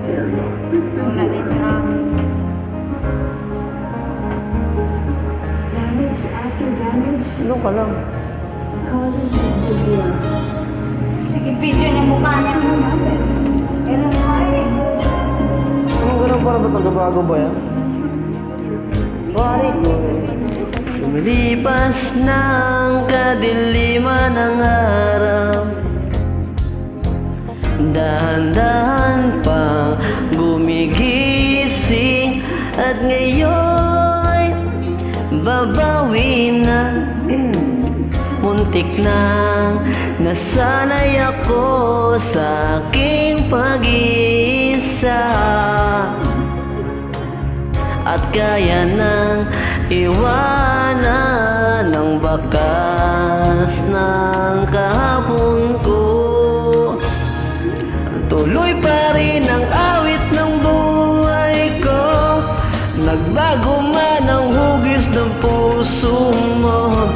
Wala din marami. Damage after damage Ano ka lang? causes a big deal. Sige, video na mukha niya. Kailan mo eh. Anong ganun para ba tagabago ba yan? Pare ko. Lumilipas ng kadiliman ng araw, dahan-dahan pang gumigising, at ngayon babawi na. Muntik na nasanay ako sa aking pag-iisa, at kaya nang iwanan ng bakas ng kahapon ko. Tuloy pa rin ang awit ng buhay ko, nagbago man ang hugis ng puso mo.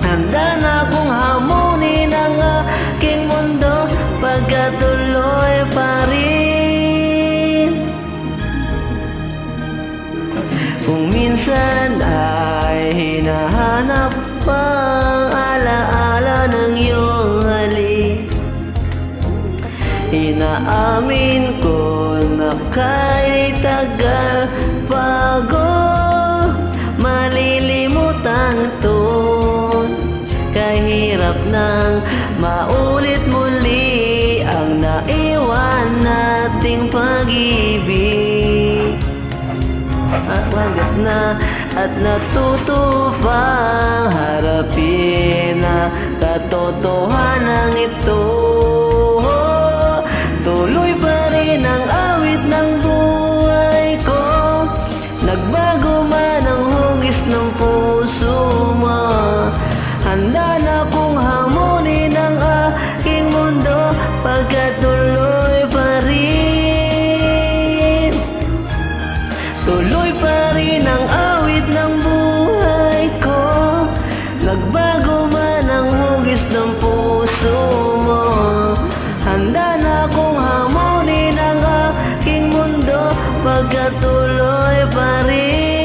Handa na akong hamunin ang aking mundo, pagkatuloy pa rin. Kung minsan ay hinahanap pang alaala ng iyong halik, inaamin ko na kahit tagal bago malilimutan to. Kahirap nang maulit muli ang naiwan nating pag-ibig, at hanggat na at natuto pang harapin na katotohanan ito. Tuloy pa rin ang awit ng buhay ko, nagbago man ang hugis ng puso mo. Handa na kong hamunin ang aking mundo, pagkatuloy pa rin. Tuloy pa rin ang awit ng buhay ko, nagbago man ang hugis ng puso mo. Handa na kong hamunin ang aking mundo, pagkatuloy pa rin.